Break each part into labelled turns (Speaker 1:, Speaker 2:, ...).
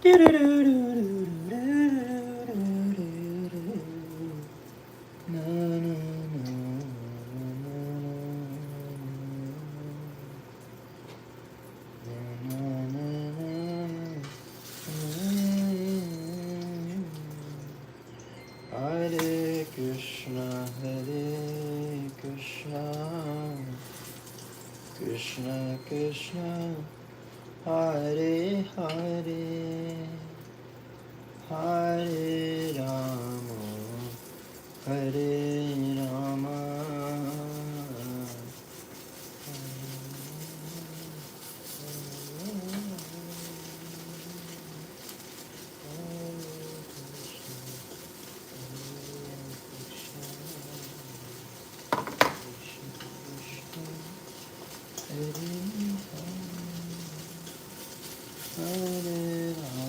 Speaker 1: Hare Krishna, Krishna Krishna, Hare Hare, Hare Rama, Hare Rama. Hare Rama, Hare Rama.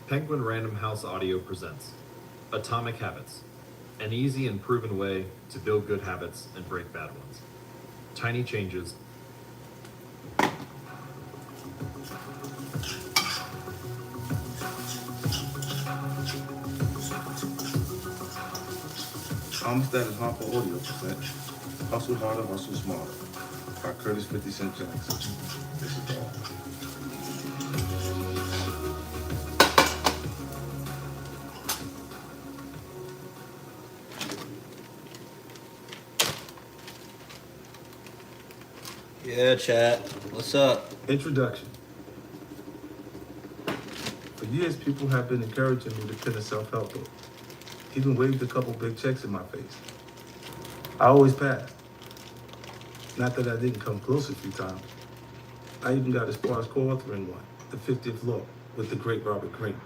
Speaker 2: Penguin Random House Audio presents Atomic Habits, an easy and proven way to build good habits and break bad ones. Tiny changes.
Speaker 3: Amistad and Harper Audio present Hustle Harder, Hustle Smarter by Curtis 50 Cent Jackson. This is all.
Speaker 1: Yeah, chat. What's up?
Speaker 3: Introduction. For years, people have been encouraging me to pen a self-help book. Even waved a couple big checks in my face. I always passed. Not that I didn't come close a few times. I even got as far as co-authoring one, The 50th Law, with the great Robert Greene.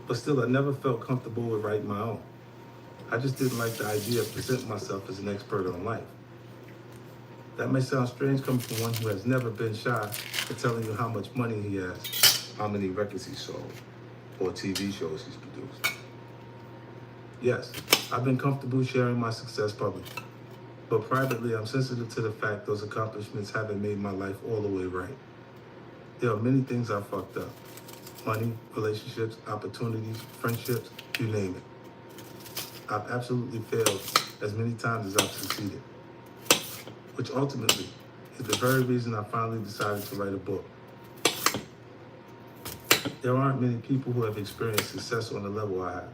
Speaker 3: But still, I never felt comfortable with writing my own. I just didn't like the idea of presenting myself as an expert on life. That may sound strange coming from one who has never been shy of telling you how much money he has, how many records he sold, or TV shows he's produced. Yes, I've been comfortable sharing my success publicly, but privately I'm sensitive to the fact those accomplishments haven't made my life all the way right. There are many things I fucked up. Money, relationships, opportunities, friendships, you name it. I've absolutely failed as many times as I've succeeded, which ultimately is the very reason I finally decided to write a book. There aren't many people who have experienced success on the level I have.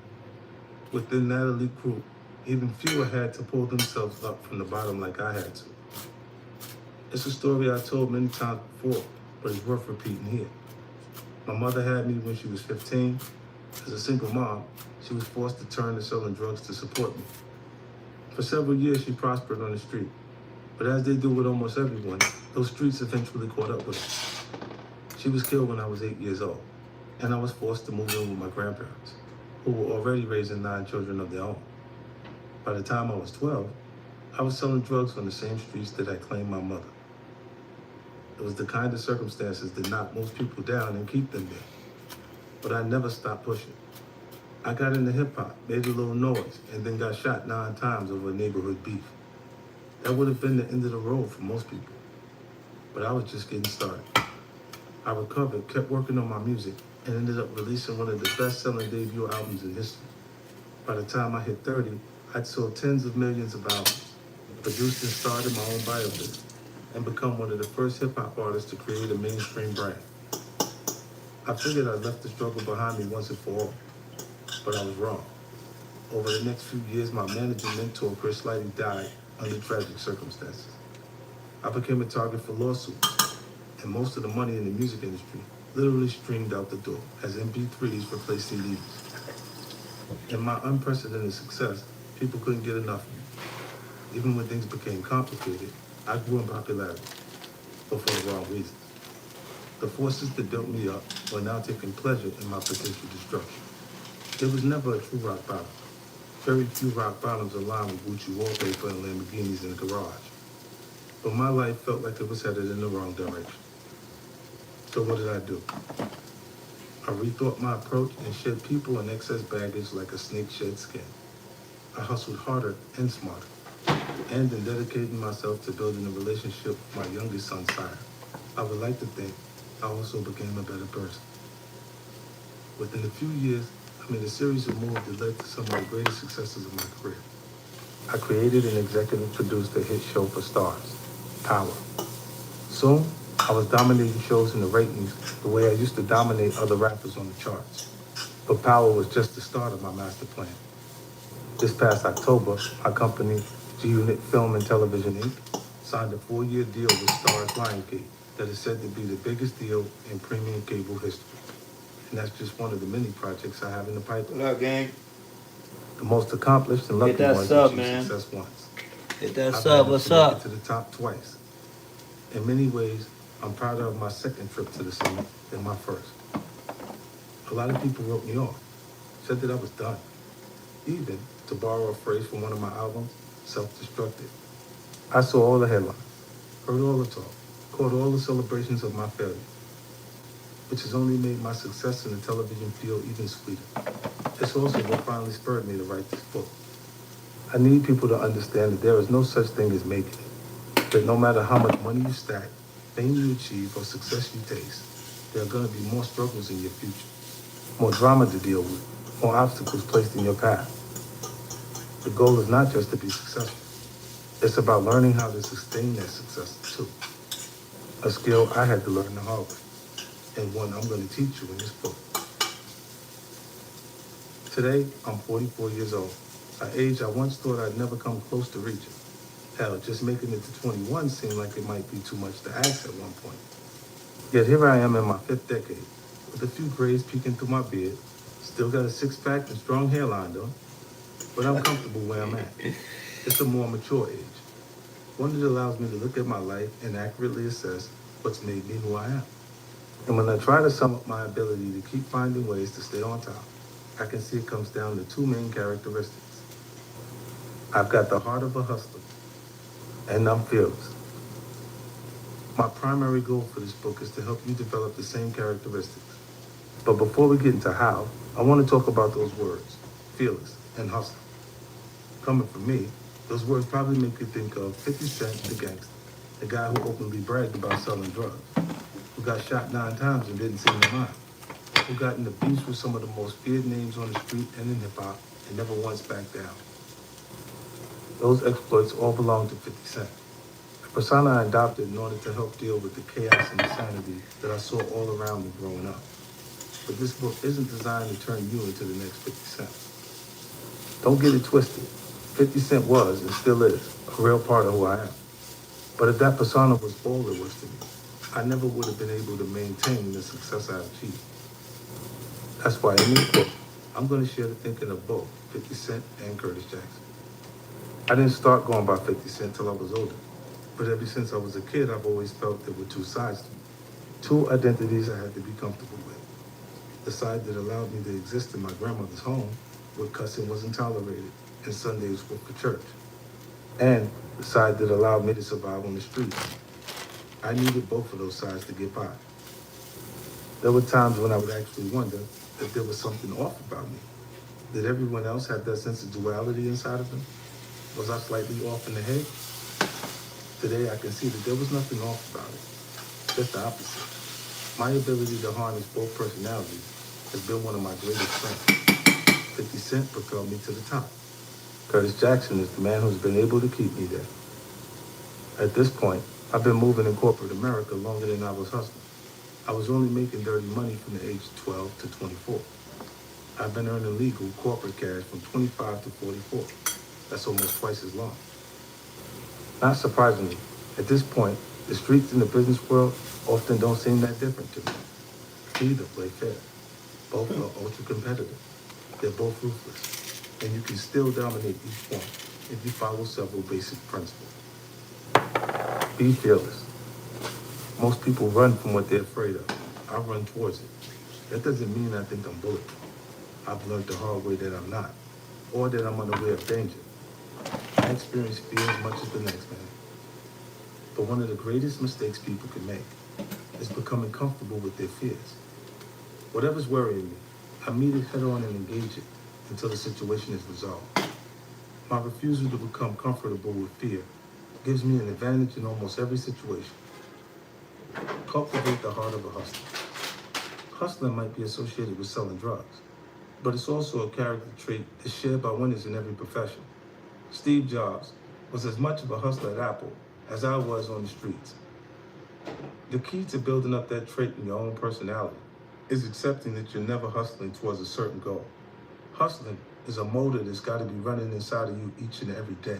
Speaker 3: Within that elite group, even fewer had to pull themselves up from the bottom like I had to. It's a story I told many times before, but it's worth repeating here. My mother had me when she was 15. As a single mom, she was forced to turn to selling drugs to support me. For several years, she prospered on the street. But as they do with almost everyone, those streets eventually caught up with her. She was killed when I was 8 years old, and I was forced to move in with my grandparents, who were already raising 9 children of their own. By the time I was 12, I was selling drugs on the same streets that had claimed my mother. It was the kind of circumstances that knock most people down and keep them there. But I never stopped pushing. I got into hip-hop, made a little noise, and then got shot 9 times over a neighborhood beef. That would have been the end of the road for most people. But I was just getting started. I recovered, kept working on my music, and ended up releasing one of the best-selling debut albums in history. By the time I hit 30, I'd sold tens of millions of albums, produced and started my own biopic, and become one of the first hip-hop artists to create a mainstream brand. I figured I'd left the struggle behind me once and for all, but I was wrong. Over the next few years, my manager mentor, Chris Lighty, died under tragic circumstances. I became a target for lawsuits, and most of the money in the music industry literally streamed out the door as MP3s replaced CDs. In my unprecedented success, people couldn't get enough of me. Even when things became complicated, I grew in popularity, but for the wrong reasons. The forces that built me up were now taking pleasure in my potential destruction. There was never a true rock bottom. Very few rock bottoms aligned with Gucci wallpaper and Lamborghinis in the garage. But my life felt like it was headed in the wrong direction. So what did I do? I rethought my approach and shed people and excess baggage like a snake sheds skin. I hustled harder and smarter, and in dedicating myself to building a relationship with my youngest son, Sire, I would like to think I also became a better person. Within a few years, I made a series of moves that led to some of the greatest successes of my career. I created and executive produced a hit show for Stars, Power. Soon, I was dominating shows in the ratings the way I used to dominate other rappers on the charts. But Power was just the start of my master plan. This past October, my company, G-Unit Film and Television Inc., signed a 4-year deal with Stars Lionsgate that is said to be the biggest deal in premium cable history. And that's just one of the many projects I have in the pipeline.
Speaker 1: What up, gang?
Speaker 3: The most accomplished and lucky
Speaker 1: Hit that
Speaker 3: ones
Speaker 1: sub,
Speaker 3: achieve
Speaker 1: man.
Speaker 3: success once.
Speaker 1: Hit that
Speaker 3: I've
Speaker 1: sub.
Speaker 3: managed
Speaker 1: What's
Speaker 3: to make
Speaker 1: up?
Speaker 3: it to the top twice. In many ways, I'm prouder of my second trip to the summit than my first. A lot of people wrote me off, said that I was done. Even, to borrow a phrase from one of my albums, self-destructed. I saw all the headlines, heard all the talk, caught all the celebrations of my failure, which has only made my success in the television field even sweeter. It's also what finally spurred me to write this book. I need people to understand that there is no such thing as making it. That no matter how much money you stack, fame you achieve, or success you taste, there are going to be more struggles in your future, more drama to deal with, more obstacles placed in your path. The goal is not just to be successful. It's about learning how to sustain that success too. A skill I had to learn the hard way, and one I'm going to teach you in this book. Today, I'm 44 years old, an age I once thought I'd never come close to reaching. Hell, just making it to 21 seemed like it might be too much to ask at one point. Yet here I am in my 5th decade, with a few grays peeking through my beard, still got a six-pack and strong hairline though, but I'm comfortable where I'm at. It's a more mature age, one that allows me to look at my life and accurately assess what's made me who I am. And when I try to sum up my ability to keep finding ways to stay on top, I can see it comes down to 2 main characteristics. I've got the heart of a hustler, and I'm fearless. My primary goal for this book is to help you develop the same characteristics. But before we get into how, I want to talk about those words, fearless and hustler. Coming from me, those words probably make you think of 50 Cent, the gangster, the guy who openly bragged about selling drugs, who got shot 9 times and didn't seem to mind, who got into beefs with some of the most feared names on the street and in hip-hop and never once backed down. Those exploits all belong to 50 Cent, a persona I adopted in order to help deal with the chaos and insanity that I saw all around me growing up. But this book isn't designed to turn you into the next 50 Cent. Don't get it twisted. 50 Cent was, and still is, a real part of who I am. But if that persona was all it was to me, I never would have been able to maintain the success I've achieved. That's why in this book, I'm going to share the thinking of both 50 Cent and Curtis Jackson. I didn't start going by 50 Cent till I was older, but ever since I was a kid, I've always felt there were 2 sides to me, 2 identities I had to be comfortable with. The side that allowed me to exist in my grandmother's home, where cussing wasn't tolerated and Sundays were for church, and the side that allowed me to survive on the streets. I needed both of those sides to get by. There were times when I would actually wonder if there was something off about me. Did everyone else have that sense of duality inside of them? Was I slightly off in the head? Today I can see that there was nothing off about it, just the opposite. My ability to harness both personalities has been one of my greatest strengths. 50 Cent propelled me to the top. Curtis Jackson is the man who's been able to keep me there. At this point, I've been moving in corporate America longer than I was hustling. I was only making dirty money from the age of 12 to 24. I've been earning legal corporate cash from 25 to 44. That's almost twice as long. Not surprisingly, at this point, the streets in the business world often don't seem that different to me. Neither play fair. Both are ultra competitive. They're both ruthless. And you can still dominate each one if you follow several basic principles. Be fearless. Most people run from what they're afraid of. I run towards it. That doesn't mean I think I'm bulletproof. I've learned the hard way that I'm not, or that I'm unaware of danger. I experience fear as much as the next man. But one of the greatest mistakes people can make is becoming comfortable with their fears. Whatever's worrying me, I meet it head on and engage it until the situation is resolved. My refusal to become comfortable with fear gives me an advantage in almost every situation. Cultivate the heart of a hustler. Hustling might be associated with selling drugs, but it's also a character trait that's shared by winners in every profession. Steve Jobs was as much of a hustler at Apple as I was on the streets. The key to building up that trait in your own personality is accepting that you're never hustling towards a certain goal. Hustling is a motor that's got to be running inside of you each and every day,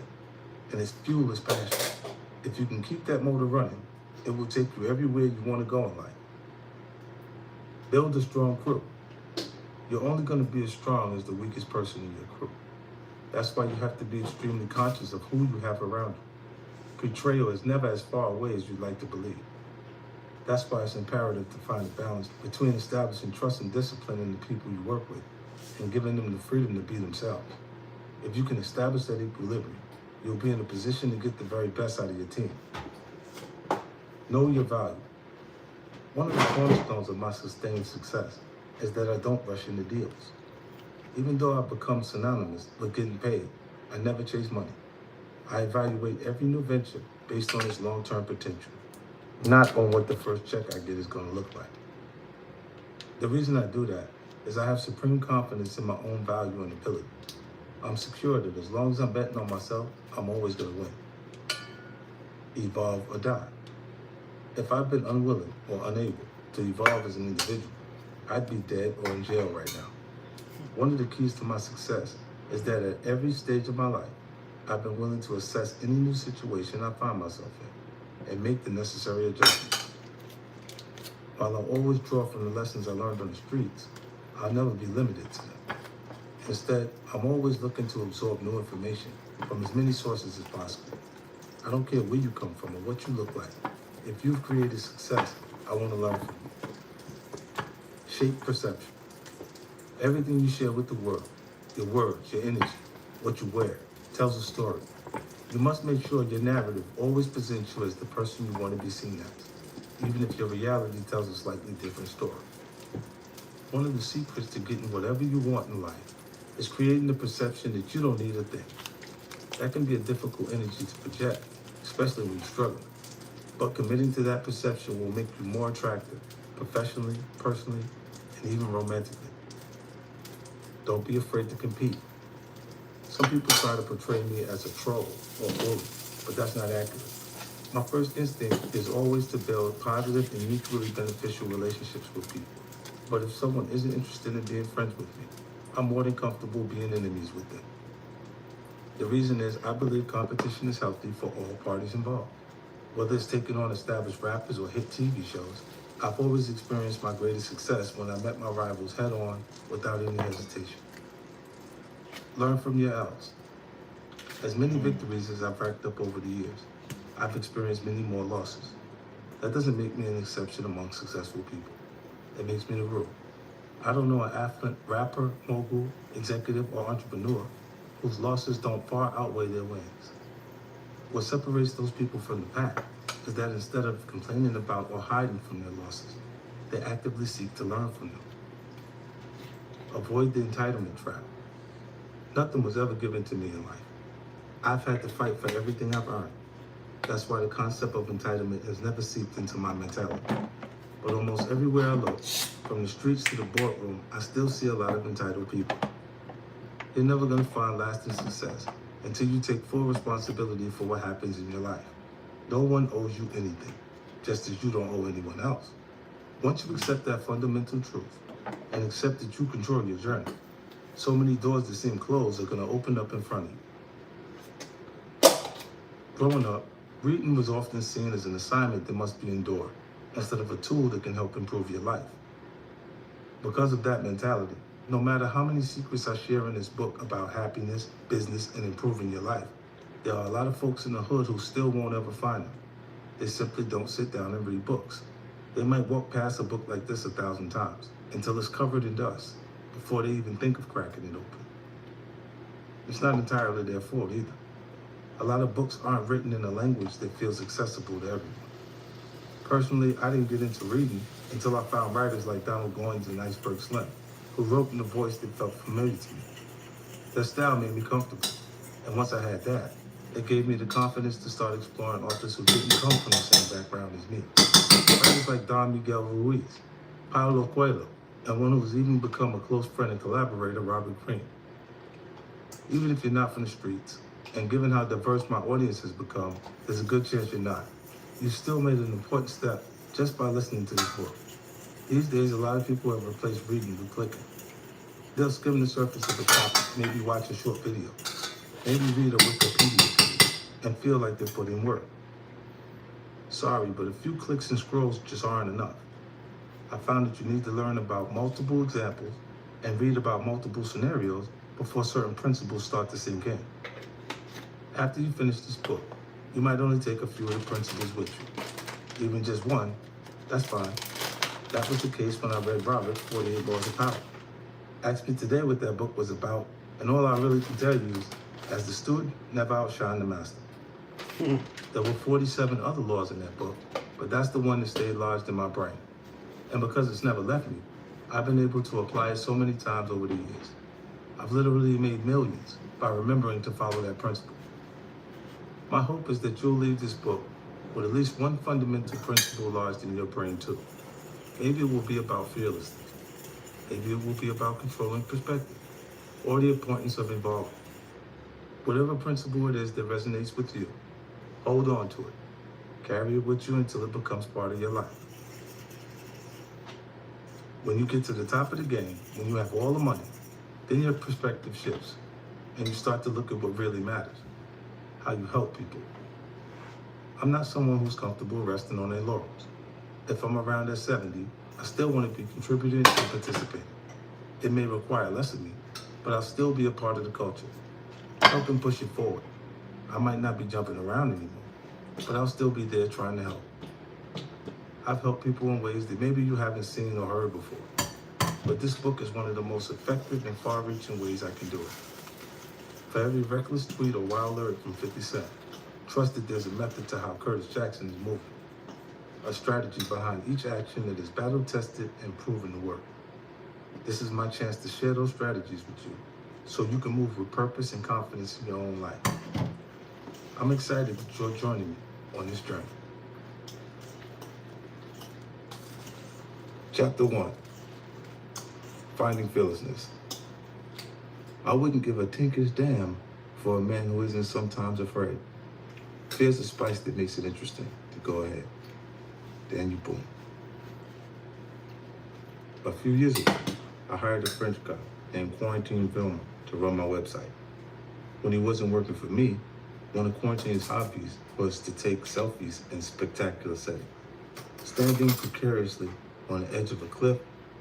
Speaker 3: and its fuel is passion. If you can keep that motor running, it will take you everywhere you want to go in life. Build a strong crew. You're only going to be as strong as the weakest person in your crew. That's why you have to be extremely conscious of who you have around you. Betrayal is never as far away as you'd like to believe. That's why it's imperative to find a balance between establishing trust and discipline in the people you work with and giving them the freedom to be themselves. If you can establish that equilibrium, you'll be in a position to get the very best out of your team. Know your value. One of the cornerstones of my sustained success is that I don't rush into deals. Even though I've become synonymous with getting paid, I never chase money. I evaluate every new venture based on its long-term potential, not on what the first check I get is going to look like. The reason I do that is I have supreme confidence in my own value and ability. I'm secure that as long as I'm betting on myself, I'm always going to win. Evolve or die. If I've been unwilling or unable to evolve as an individual, I'd be dead or in jail right now. One of the keys to my success is that at every stage of my life, I've been willing to assess any new situation I find myself in and make the necessary adjustments. While I always draw from the lessons I learned on the streets, I'll never be limited to them. Instead, I'm always looking to absorb new information from as many sources as possible. I don't care where you come from or what you look like. If you've created success, I want to learn from you. Shape perception. Everything you share with the world, your words, your energy, what you wear, tells a story. You must make sure your narrative always presents you as the person you want to be seen as, even if your reality tells a slightly different story. One of the secrets to getting whatever you want in life is creating the perception that you don't need a thing. That can be a difficult energy to project, especially when you're struggling. But committing to that perception will make you more attractive, professionally, personally, and even romantically. Don't be afraid to compete. Some people try to portray me as a troll or bully, but that's not accurate. My first instinct is always to build positive and mutually beneficial relationships with people. But if someone isn't interested in being friends with me, I'm more than comfortable being enemies with them. The reason is I believe competition is healthy for all parties involved. Whether it's taking on established rappers or hit TV shows, I've always experienced my greatest success when I met my rivals head on without any hesitation. Learn from your L's. As many victories as I've racked up over the years, I've experienced many more losses. That doesn't make me an exception among successful people. It makes me the rule. I don't know an affluent rapper, mogul, executive, or entrepreneur whose losses don't far outweigh their wins. What separates those people from the pack is that instead of complaining about or hiding from their losses, they actively seek to learn from them. Avoid the entitlement trap. Nothing was ever given to me in life. I've had to fight for everything I've earned. That's why the concept of entitlement has never seeped into my mentality. But almost everywhere I look, from the streets to the boardroom, I still see a lot of entitled people. You're never going to find lasting success until you take full responsibility for what happens in your life. No one owes you anything, just as you don't owe anyone else. Once you accept that fundamental truth and accept that you control your journey, so many doors that seem closed are going to open up in front of you. Growing up, reading was often seen as an assignment that must be endured, instead of a tool that can help improve your life. Because of that mentality, no matter how many secrets I share in this book about happiness, business, and improving your life, there are a lot of folks in the hood who still won't ever find them. They simply don't sit down and read books. They might walk past a book like this 1,000 times until it's covered in dust before they even think of cracking it open. It's not entirely their fault either. A lot of books aren't written in a language that feels accessible to everyone. Personally, I didn't get into reading until I found writers like Donald Goines and Iceberg Slim, who wrote in a voice that felt familiar to me. Their style made me comfortable, and once I had that, it gave me the confidence to start exploring authors who didn't come from the same background as me. Writers like Don Miguel Ruiz, Paulo Coelho, and one who's even become a close friend and collaborator, Robert Greene. Even if you're not from the streets, and given how diverse my audience has become, there's a good chance you're not. You still made an important step just by listening to this book. These days, a lot of people have replaced reading with clicking. They'll skim the surface of a topic, maybe watch a short video, maybe read a Wikipedia page, and feel like they're putting work. Sorry, but a few clicks and scrolls just aren't enough. I found that you need to learn about multiple examples and read about multiple scenarios before certain principles start to sink in. After you finish this book, you might only take a few of the principles with you. Even just one, that's fine. That was the case when I read Robert, 48 Laws of Power. Ask me today what that book was about, and all I really can tell you is, as the student, never outshine the master. There were 47 other laws in that book, but that's the one that stayed lodged in my brain. And because it's never left me, I've been able to apply it so many times over the years. I've literally made millions by remembering to follow that principle. My hope is that you'll leave this book with at least one fundamental principle lodged in your brain too. Maybe it will be about fearlessness. Maybe it will be about controlling perspective, or the importance of involvement. Whatever principle it is that resonates with you, hold on to it. Carry it with you until it becomes part of your life. When you get to the top of the game, when you have all the money, then your perspective shifts, and you start to look at what really matters, how you help people. I'm not someone who's comfortable resting on their laurels. If I'm around at 70, I still want to be contributing and participating. It may require less of me, but I'll still be a part of the culture, helping push it forward. I might not be jumping around anymore, but I'll still be there trying to help. I've helped people in ways that maybe you haven't seen or heard before, but this book is one of the most effective and far-reaching ways I can do it. For every reckless tweet or wild lyric from 50 Cent, trust that there's a method to how Curtis Jackson is moving. A strategy behind each action that is battle-tested and proven to work. This is my chance to share those strategies with you so you can move with purpose and confidence in your own life. I'm excited that you're joining me on this journey. Chapter 1, Finding Fearlessness. I wouldn't give a tinker's damn for a man who isn't sometimes afraid. Fear's the spice that makes it interesting. To go ahead. Daniel Boone. A few years ago, I hired a French guy named Quarantine Filmer to run my website. When he wasn't working for me, one of Quarantine's hobbies was to take selfies in spectacular settings, standing precariously on the edge of a cliff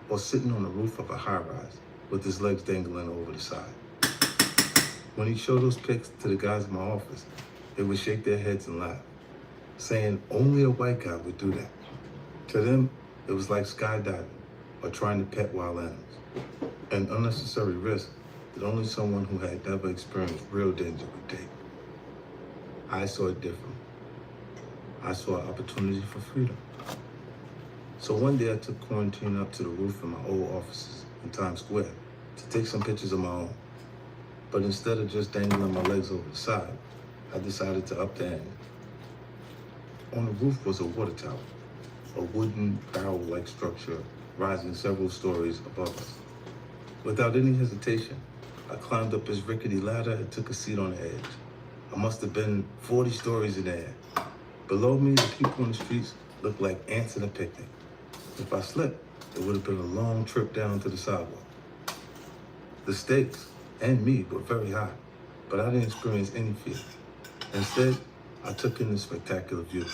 Speaker 3: or sitting on the roof of a high-rise with his legs dangling over the side. When he showed those pics to the guys in my office, they would shake their heads and laugh, saying only a white guy would do that. To them, it was like skydiving or trying to pet wild animals, an unnecessary risk that only someone who had never experienced real danger would take. I saw it differently. I saw an opportunity for freedom. So one day I took Quarantine up to the roof of my old offices in Times Square to take some pictures of my own. But instead of just dangling my legs over the side, I decided to up the ante. On the roof was a water tower, a wooden barrel-like structure rising several stories above us. Without any hesitation, I climbed up his rickety ladder and took a seat on the edge. I must have been 40 stories in the air. Below me, the people on the streets looked like ants in a picnic. If I slipped, it would have been a long trip down to the sidewalk. The stakes, and me, were very high, but I didn't experience any fear. Instead, I took in the spectacular view.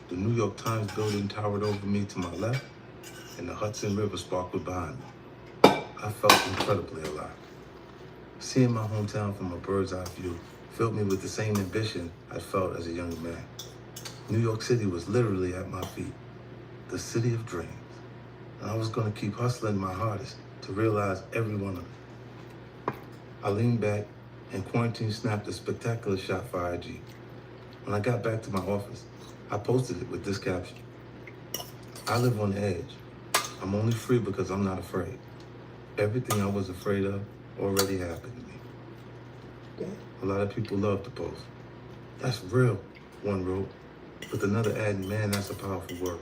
Speaker 3: The New York Times building towered over me to my left, and the Hudson River sparkled behind me. I felt incredibly alive. Seeing my hometown from a bird's eye view filled me with the same ambition I felt as a young man. New York City was literally at my feet, the city of dreams. And I was going to keep hustling my hardest to realize every one of them. I leaned back, and quarantine snapped a spectacular shot for IG. When I got back to my office, I posted it with this caption: I live on the edge. I'm only free because I'm not afraid. Everything I was afraid of already happened to me. A lot of people love the post. That's real, one wrote, with another adding, man, that's a powerful word.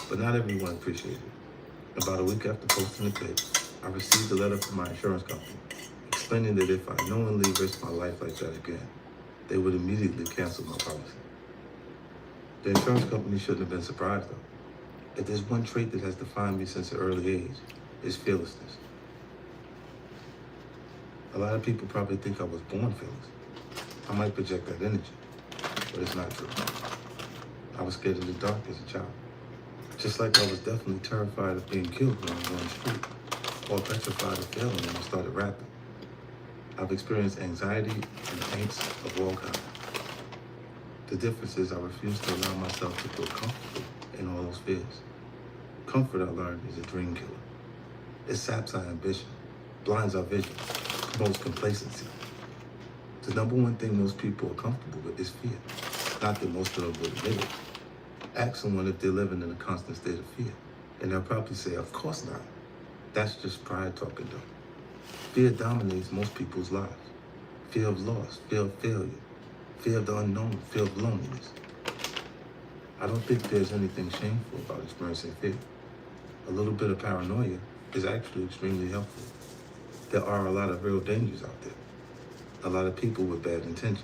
Speaker 3: But not everyone appreciated it. About a week after posting the pic, I received a letter from my insurance company explaining that if I knowingly risked my life like that again, they would immediately cancel my policy. The insurance company shouldn't have been surprised though. If there's one trait that has defined me since an early age, it's fearlessness. A lot of people probably think I was born fearless. I might project that energy, but it's not true. I was scared of the dark as a child. Just like I was definitely terrified of being killed when I was on the street, or petrified of failing when I started rapping. I've experienced anxiety and angst of all kinds. The difference is I refuse to allow myself to feel comfortable in all those fears. Comfort, I learned, is a dream killer. It saps our ambition, blinds our vision, promotes complacency. The number one thing most people are comfortable with is fear. Not that most of them would admit it. Ask someone if they're living in a constant state of fear, and they'll probably say, of course not. That's just pride talking though. Fear dominates most people's lives. Fear of loss, fear of failure, fear of the unknown, fear of loneliness. I don't think there's anything shameful about experiencing fear. A little bit of paranoia is actually extremely helpful. There are a lot of real dangers out there. A lot of people with bad intentions.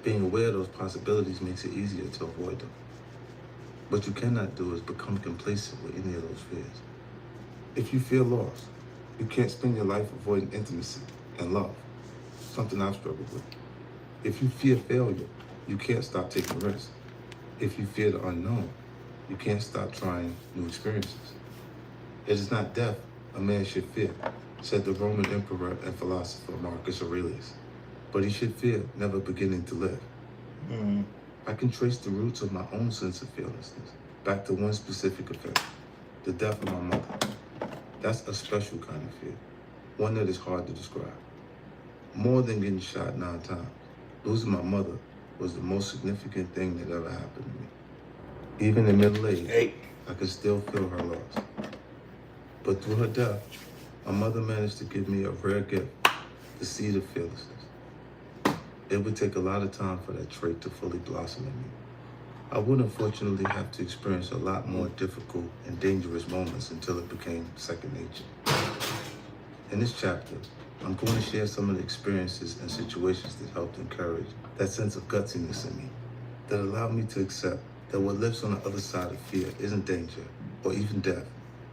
Speaker 3: Being aware of those possibilities makes it easier to avoid them. What you cannot do is become complacent with any of those fears. If you feel lost, you can't spend your life avoiding intimacy and love, something I've struggled with. If you fear failure, you can't stop taking risks. If you fear the unknown, you can't stop trying new experiences. It is not death a man should fear, said the Roman emperor and philosopher Marcus Aurelius, but he should fear never beginning to live. I can trace the roots of my own sense of fearlessness back to one specific event, the death of my mother. That's a special kind of fear, one that is hard to describe. More than getting shot 9 times, losing my mother was the most significant thing that ever happened to me. Even in middle age, I could still feel her loss. But through her death, my mother managed to give me a rare gift, the seed of fearlessness. It would take a lot of time for that trait to fully blossom in me. I would unfortunately have to experience a lot more difficult and dangerous moments until it became second nature. In this chapter, I'm going to share some of the experiences and situations that helped encourage that sense of gutsiness in me, that allowed me to accept that what lives on the other side of fear isn't danger or even death,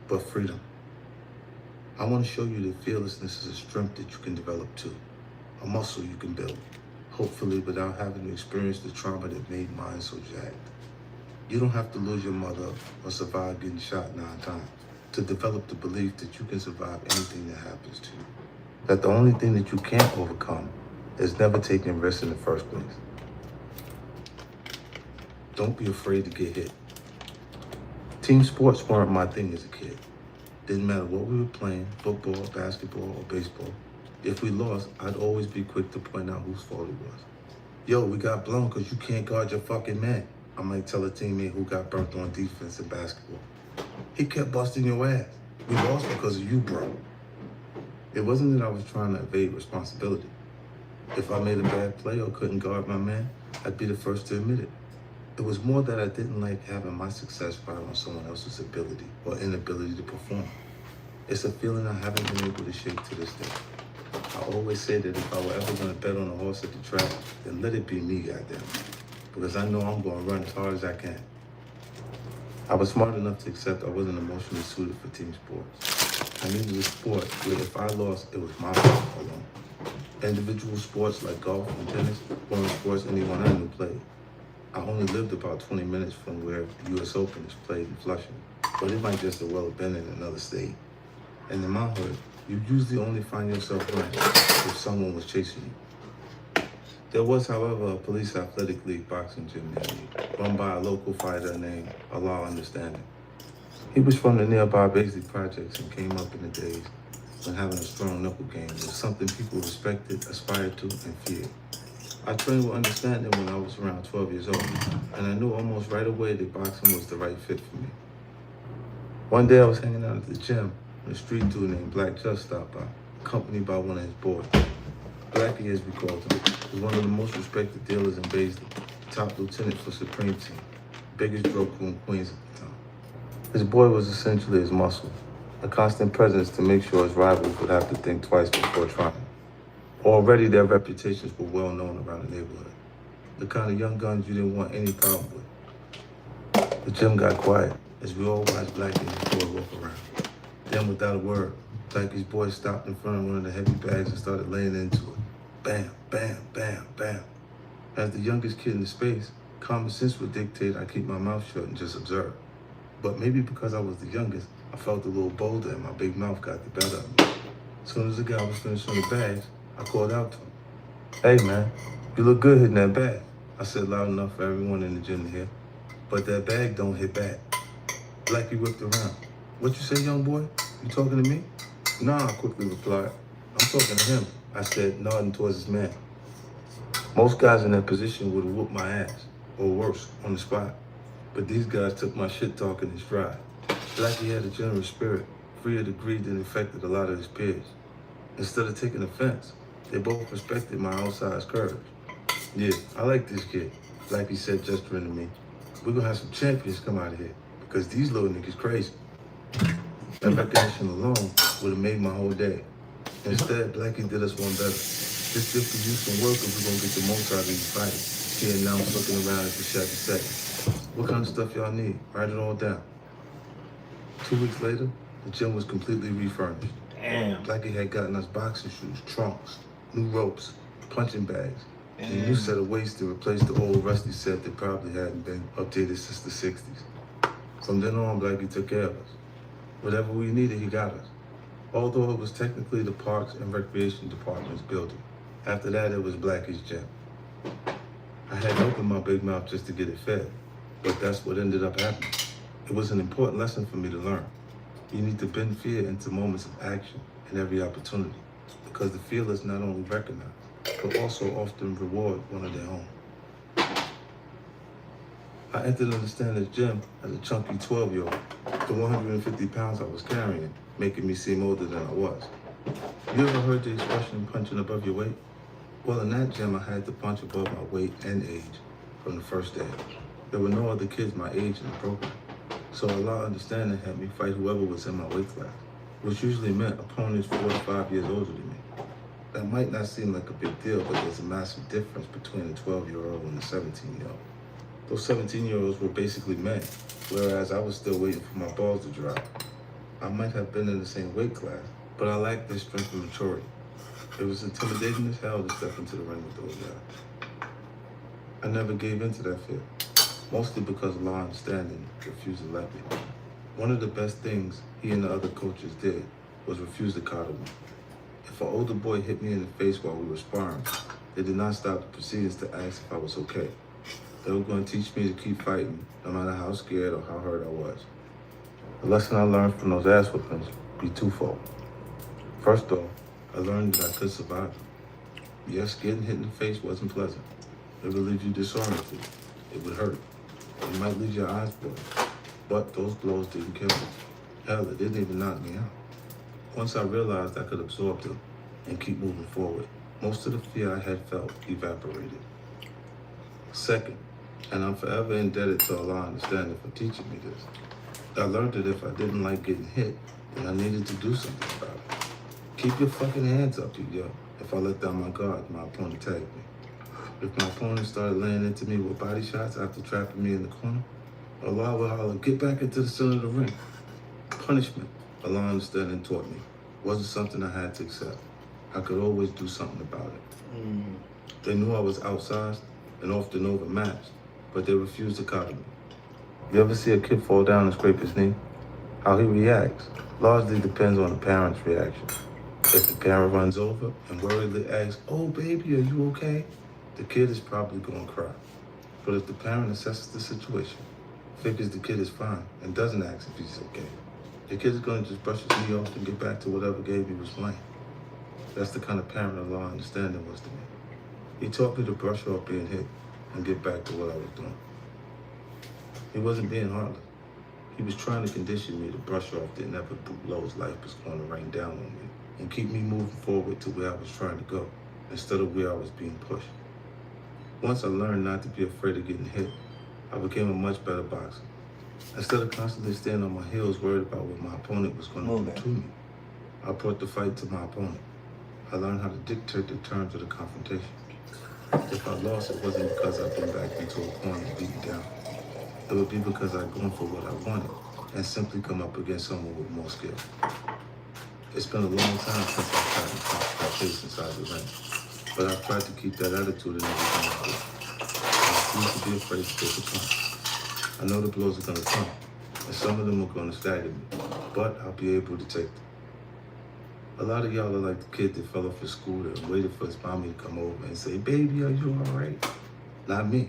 Speaker 3: but freedom. I want to show you that fearlessness is a strength that you can develop too, a muscle you can build, hopefully without having to experience the trauma that made mine so jagged. You don't have to lose your mother or survive getting shot 9 times to develop the belief that you can survive anything that happens to you. That the only thing that you can't overcome is never taking risks in the first place. Don't be afraid to get hit. Team sports weren't my thing as a kid. Didn't matter what we were playing, football, basketball, or baseball. If we lost, I'd always be quick to point out whose fault it was. Yo, we got blown because you can't guard your fucking man. I might tell a teammate who got burnt on defense in basketball. He kept busting your ass. We lost because of you, bro. It wasn't that I was trying to evade responsibility. If I made a bad play or couldn't guard my man, I'd be the first to admit it. It was more that I didn't like having my success ride on someone else's ability or inability to perform. It's a feeling I haven't been able to shake to this day. I always say that if I were ever gonna bet on a horse at the track, then let it be me, goddamn. Because I know I'm gonna run as hard as I can. I was smart enough to accept I wasn't emotionally suited for team sports. I needed a sport where if I lost, it was my fault alone. Individual sports like golf and tennis weren't sports anyone I knew played. I only lived about 20 minutes from where the US Open is played in Flushing, but it might just as well have been in another state. And in my hood, you usually only find yourself running if someone was chasing you. There was, however, a police athletic league boxing gym near me, run by a local fighter named Allah Understanding. He was from the nearby Baisley projects and came up in the days when having a strong knuckle game was something people respected, aspired to, and feared. I trained with Understanding when I was around 12 years old, and I knew almost right away that boxing was the right fit for me. One day I was hanging out at the gym when a street dude named Black Just stopped by, accompanied by one of his boys. Blackie, as we called him, was one of the most respected dealers in Baisley, top lieutenant for Supreme Team, biggest drug crew in Queens at the time. His boy was essentially his muscle, a constant presence to make sure his rivals would have to think twice before trying. Already their reputations were well known around the neighborhood, the kind of young guns you didn't want any problem with. The gym got quiet as we all watched Blackie and his boy walk around. Then without a word, Blackie's boy stopped in front of one of the heavy bags and started laying into it. Bam, bam, bam, bam. As the youngest kid in the space, common sense would dictate I keep my mouth shut and just observe. But maybe because I was the youngest, I felt a little bolder and my big mouth got the better of me. As soon as the guy was finished on the bags, I called out to him. "Hey man, you look good hitting that bag," I said loud enough for everyone in the gym to hear. "But that bag don't hit back." Blackie whipped around. "What you say, young boy? You talking to me?" "Nah," I quickly replied. "I'm talking to him," I said, nodding towards his man. Most guys in that position would have whooped my ass, or worse, on the spot. But these guys took my shit talking in stride. Blackie had a generous spirit, free of the greed that infected a lot of his peers. Instead of taking offense, they both respected my outsized courage. "Yeah, I like this kid," Blackie said, gesturing to me. "We're gonna have some champions come out of here, because these little niggas crazy." That recognition alone would have made my whole day. Instead, Blackie did us one better. "This gift could use some work if we're gonna get the most out of these fights," he announced, looking around at the shabby set. "What kind of stuff y'all need? Write it all down." 2 weeks later, the gym was completely refurnished.
Speaker 1: Damn.
Speaker 3: Blackie had gotten us boxing shoes, trunks, new ropes, punching bags, and a new set of weights to replace the old rusty set that probably hadn't been updated since the 60s. From then on, Blackie took care of us. Whatever we needed, he got us. Although it was technically the Parks and Recreation Department's building. After that, it was Blackie's gym. I hadn't opened my big mouth just to get it fed, but that's what ended up happening. It was an important lesson for me to learn. You need to bend fear into moments of action in every opportunity, because the fearless not only recognize, but also often reward one of their own. I entered Understanding's gym as a chunky 12-year-old, the 150 pounds I was carrying, making me seem older than I was. You ever heard the expression punching above your weight? Well, in that gym, I had to punch above my weight and age from the first day. There were no other kids my age in the program, so Allah Understanding had me fight whoever was in my weight class, which usually meant opponents 4 to 5 years older than me. That might not seem like a big deal, but there's a massive difference between a 12-year-old and a 17-year-old. Those 17-year-olds were basically men, whereas I was still waiting for my balls to drop. I might have been in the same weight class, but I lacked their strength and maturity. It was intimidating as hell to step into the ring with those guys. I never gave in to that fear, mostly because Allah Understanding refused to let me. One of the best things he and the other coaches did was refuse to coddle me. If an older boy hit me in the face while we were sparring, they did not stop the proceedings to ask if I was okay. They were going to teach me to keep fighting, no matter how scared or how hurt I was. The lesson I learned from those ass whoopings be twofold. First off, I learned that I could survive them. Yes, getting hit in the face wasn't pleasant. It would leave you disoriented. It would hurt. It might leave your eyes blurred. But those blows didn't kill me. Hell, it didn't even knock me out. Once I realized I could absorb them and keep moving forward, most of the fear I had felt evaporated. Second, and I'm forever indebted to Allah Understanding for teaching me this, I learned that if I didn't like getting hit, then I needed to do something about it. Keep your fucking hands up, you yo. If I let down my guard, my opponent tagged me. If my opponent started laying into me with body shots after trapping me in the corner, Allah would holler, get back into the center of the ring. Punishment, Allah understanding taught me, wasn't something I had to accept. I could always do something about it. They knew I was outsized and often overmatched, but they refused to coddle me. You ever see a kid fall down and scrape his knee? How he reacts largely depends on the parent's reaction. If the parent runs over and worriedly asks, oh baby, are you okay? The kid is probably going to cry. But if the parent assesses the situation, figures the kid is fine, and doesn't ask if he's okay, the kid is going to just brush his knee off and get back to whatever game he was playing. That's the kind of parent Allah understanding was to me. He taught me to brush off being hit and get back to what I was doing. He wasn't being heartless. He was trying to condition me to brush off the inevitable blows life was going to rain down on me and keep me moving forward to where I was trying to go instead of where I was being pushed. Once I learned not to be afraid of getting hit, I became a much better boxer. Instead of constantly standing on my heels worried about what my opponent was going to do to me, I brought the fight to my opponent. I learned how to dictate the terms of the confrontation. If I lost, it wasn't because I'd been backed into a corner and beaten down. It would be because I'd gone for what I wanted and simply come up against someone with more skill. It's been a long time since I've tried to punch my face inside the ring, but I've tried to keep that attitude in everything I do. I refuse to be afraid to take a punch. I know the blows are going to come, and some of them are going to stagger me, but I'll be able to take them. A lot of y'all are like the kid that fell off his scooter and waited for his mommy to come over and say, baby, are you all right? Not me.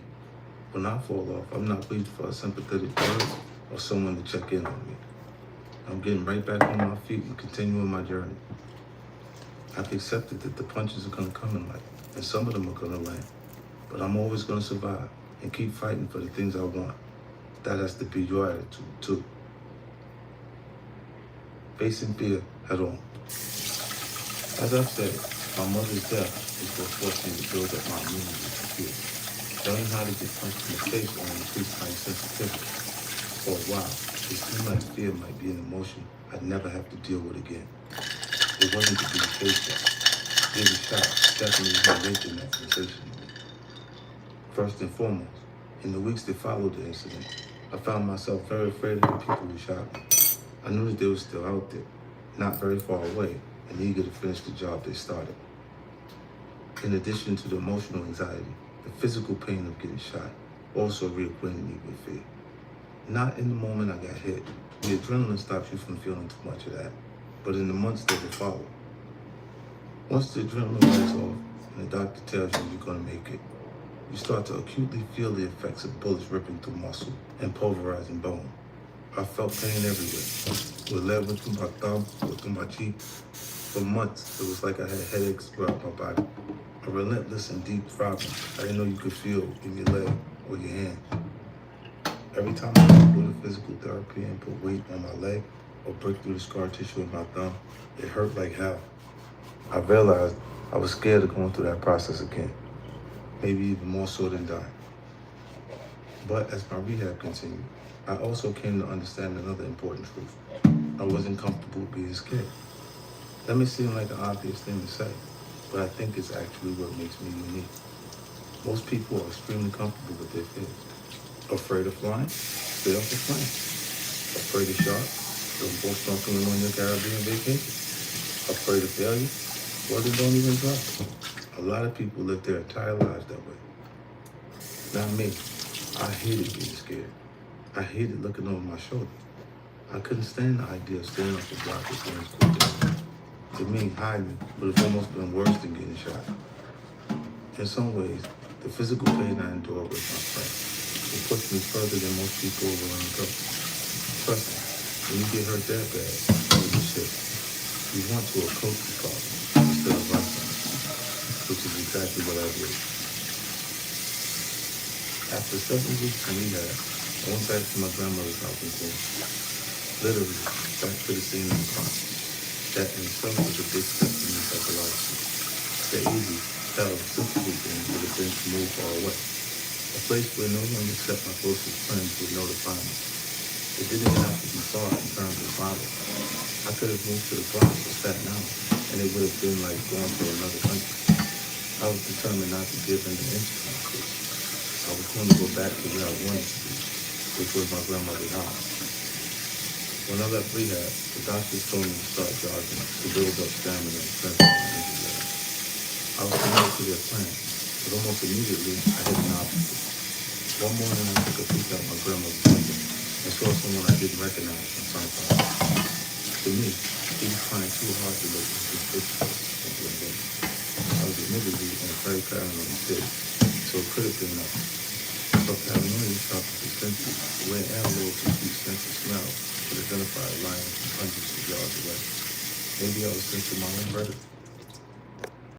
Speaker 3: When I fall off, I'm not waiting for a sympathetic word or someone to check in on me. I'm getting right back on my feet and continuing my journey. I've accepted that the punches are going to come in life, and some of them are going to land. But I'm always going to survive and keep fighting for the things I want. That has to be your attitude, too. Facing fear head on. As I've said, my mother's death is what forced me to build up my immunity to fear. Learning how to get punched in the face or increase my sensitivity. For a while, it seemed like fear might be an emotion I'd never have to deal with again. It wasn't to be faced with. Getting shot definitely awakened that sensation in me. First and foremost, in the weeks that followed the incident, I found myself very afraid of the people who shot me. I knew that they were still out there, not very far away, and eager to finish the job they started. In addition to the emotional anxiety, the physical pain of getting shot also reacquainted me with fear. Not in the moment I got hit. The adrenaline stops you from feeling too much of that, but in the months that would follow. Once the adrenaline wears off and the doctor tells you you're going to make it, you start to acutely feel the effects of bullets ripping through muscle and pulverizing bone. I felt pain everywhere. With lead went through my thumb, went through my cheek. For months, it was like I had headaches throughout my body. A relentless and deep throbbing I didn't know you could feel in your leg or your hand. Every time I would go to physical therapy and put weight on my leg or break through the scar tissue in my thumb, it hurt like hell. I realized I was scared of going through that process again, maybe even more so than dying. But as my rehab continued, I also came to understand another important truth. I wasn't comfortable being scared. That may seem like an obvious thing to say, but I think it's actually what makes me unique. Most people are extremely comfortable with their fears. Afraid of flying? Stay off the plane. Afraid of sharks? Don't go snorkeling on your Caribbean vacation. Afraid of failure? Well, then don't even try. A lot of people live their entire lives that way. Not me. I hated being scared. I hated looking over my shoulder. I couldn't stand the idea of staying off the block with friends cool down. To me, hiding would have almost been worse than getting shot. In some ways, the physical pain I endured was my friend. It pushed me further than most people are willing to go. Trust me, when you get hurt that bad, you shit. You want to approach the problem instead of run from it, which is exactly what I did. After 7 weeks in rehab, I went back to my grandmother's house in Queens. Literally, back to the scene of the crime. That in itself was a big step for me psychologically. The easy, hell, simple thing would have been to move far away. A place where no one except my closest friends would notify me. It didn't even have to be far in terms of mileage. I could have moved to the Bronx or Staten Island. and it would have been like going to another country. I was determined not to give in an inch to my coach. I was going to go back to where I wanted to be, which was my grandmother's house. When I left rehab, the doctors told me to start jogging to build up stamina and strength for my injury level. I was committed to their plan, but almost immediately I hit an obstacle. One morning I took a peek out my grandmother's window and saw someone I didn't recognize from sunflower. To me, he was trying too hard to look suspicious and blend in. I was admittedly in a very paranoid state, so it could have been nothing. But paranoia sharpens the senses, the way animals who keep sense of smell could identify a lion from hundreds of yards away. Maybe I was sensing my own verdict.